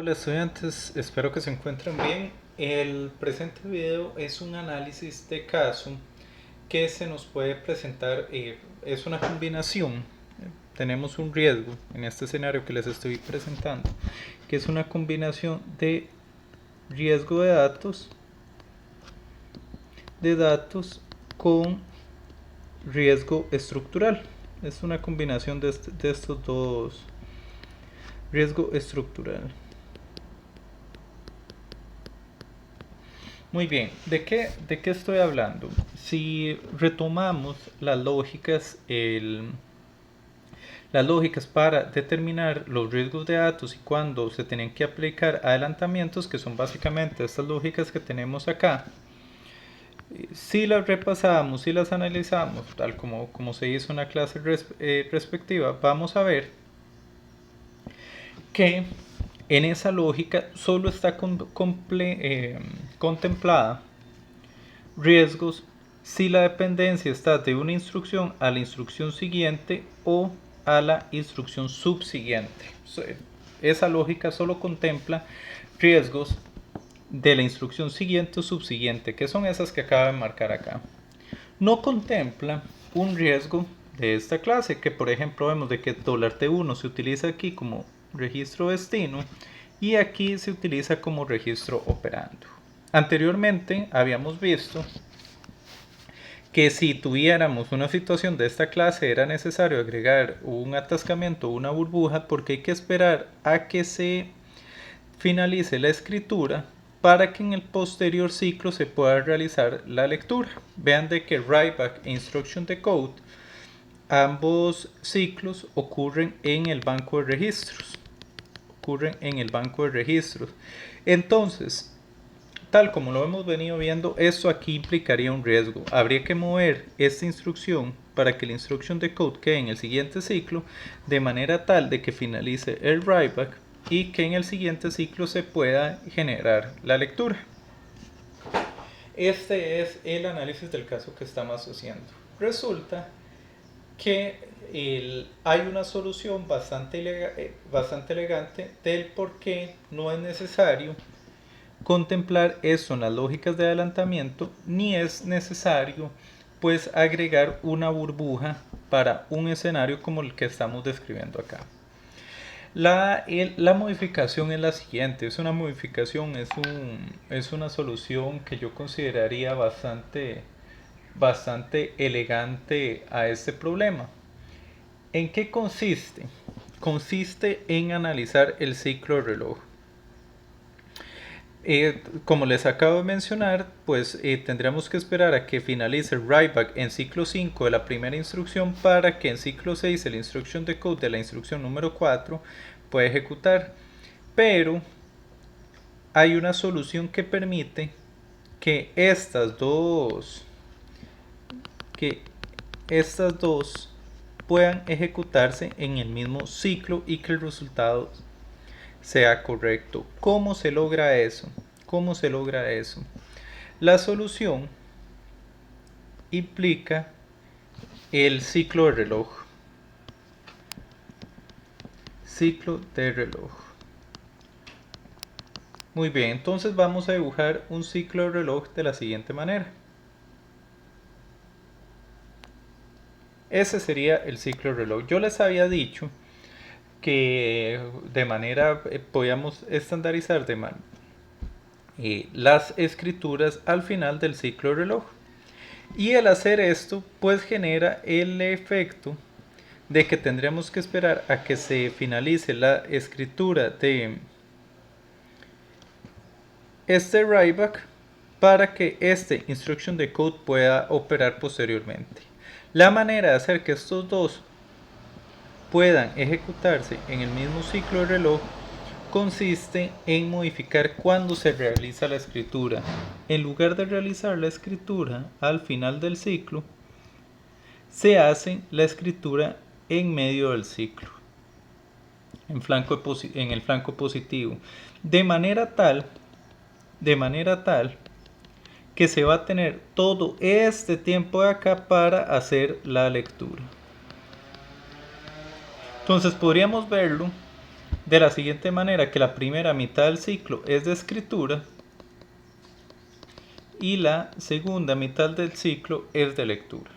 Hola estudiantes, espero que se encuentren bien. El presente video es un análisis de caso que se nos puede presentar, es una combinación. Tenemos un riesgo en este escenario que les estoy presentando, que es una combinación de riesgo de datos con riesgo estructural. Es una combinación de estos dos. Riesgo estructural. Muy bien, de qué estoy hablando? Si retomamos las lógicas para determinar los riesgos de datos y cuándo se tienen que aplicar adelantamientos, que son básicamente estas lógicas que tenemos acá, si las repasamos, si las analizamos, tal como se hizo en la clase respectiva, vamos a ver que en esa lógica solo está contemplada riesgos si la dependencia está de una instrucción a la instrucción siguiente o a la instrucción subsiguiente. Esa lógica solo contempla riesgos de la instrucción siguiente o subsiguiente, que son esas que acabo de marcar acá. No contempla un riesgo de esta clase, que por ejemplo vemos de que $T1 se utiliza aquí como registro destino y aquí se utiliza como registro operando. Anteriormente habíamos visto que si tuviéramos una situación de esta clase era necesario agregar un atascamiento o una burbuja, porque hay que esperar a que se finalice la escritura para que en el posterior ciclo se pueda realizar la lectura. Vean de que writeback e instruction decode, ambos ciclos ocurren en el banco de registros. Entonces, tal como lo hemos venido viendo, esto aquí implicaría un riesgo. Habría que mover esta instrucción para que la instruction decode quede en el siguiente ciclo, de manera tal de que finalice el writeback y que en el siguiente ciclo se pueda generar la lectura. Este es el análisis del caso que estamos haciendo. Resulta que hay una solución bastante elegante del por qué no es necesario contemplar eso en las lógicas de adelantamiento, ni es necesario pues agregar una burbuja para un escenario como el que estamos describiendo acá. La modificación es la siguiente, es una modificación, es una solución que yo consideraría bastante elegante a este problema. ¿En qué consiste? Consiste en analizar el ciclo de reloj. Como les acabo de mencionar, pues tendríamos que esperar a que finalice el writeback en ciclo 5 de la primera instrucción para que en ciclo 6 el instruction decode de la instrucción número 4 pueda ejecutar. Pero hay una solución que permite que estas dos puedan ejecutarse en el mismo ciclo y que el resultado sea correcto. ¿Cómo se logra eso? ¿Cómo se logra eso? La solución implica el ciclo de reloj. Ciclo de reloj. Muy bien, entonces vamos a dibujar un ciclo de reloj de la siguiente manera. Ese sería el ciclo de reloj. Yo les había dicho que de manera podíamos estandarizar las escrituras al final del ciclo de reloj. Y al hacer esto, pues genera el efecto de que tendríamos que esperar a que se finalice la escritura de este writeback para que este instruction decode pueda operar posteriormente. La manera de hacer que estos dos puedan ejecutarse en el mismo ciclo de reloj consiste en modificar cuando se realiza la escritura. En lugar de realizar la escritura al final del ciclo, se hace la escritura en medio del ciclo, en el flanco positivo, de manera tal que se va a tener todo este tiempo de acá para hacer la lectura. Entonces podríamos verlo de la siguiente manera que la primera mitad del ciclo es de escritura y la segunda mitad del ciclo es de lectura.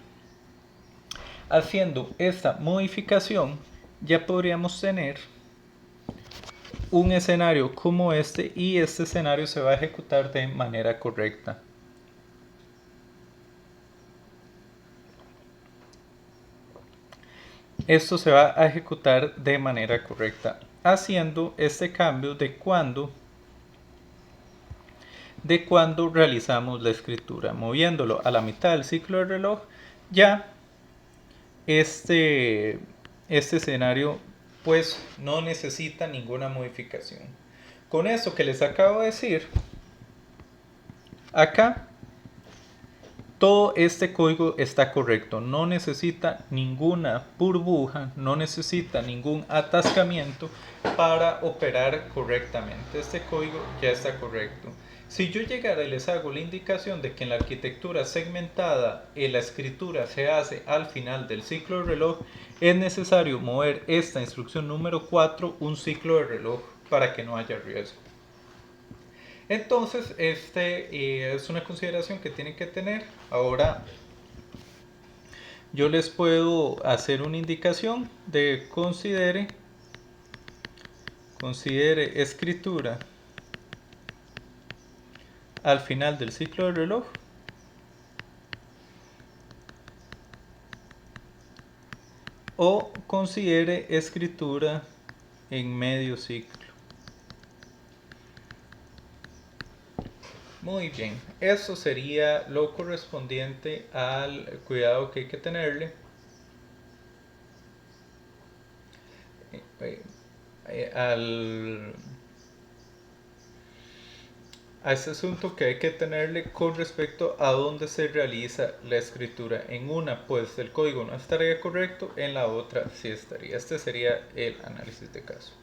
Haciendo esta modificación ya podríamos tener un escenario como este y este escenario se va a ejecutar de manera correcta. Esto se va a ejecutar de manera correcta haciendo este cambio de cuando realizamos la escritura, moviéndolo a la mitad del ciclo del reloj. Ya este escenario pues no necesita ninguna modificación. Con eso que les acabo de decir, acá todo este código está correcto, no necesita ninguna burbuja, no necesita ningún atascamiento para operar correctamente. Este código ya está correcto. Si yo llegara y les hago la indicación de que en la arquitectura segmentada la escritura se hace al final del ciclo de reloj, es necesario mover esta instrucción número 4 un ciclo de reloj para que no haya riesgo. Entonces, es una consideración que tienen que tener. Ahora, yo les puedo hacer una indicación de considere escritura al final del ciclo del reloj o considere escritura en medio ciclo. Muy bien, eso sería lo correspondiente al cuidado que hay que tenerle a este asunto que hay que tenerle con respecto a dónde se realiza la escritura. En una, pues el código no estaría correcto, en la otra sí estaría. Este sería el análisis de caso.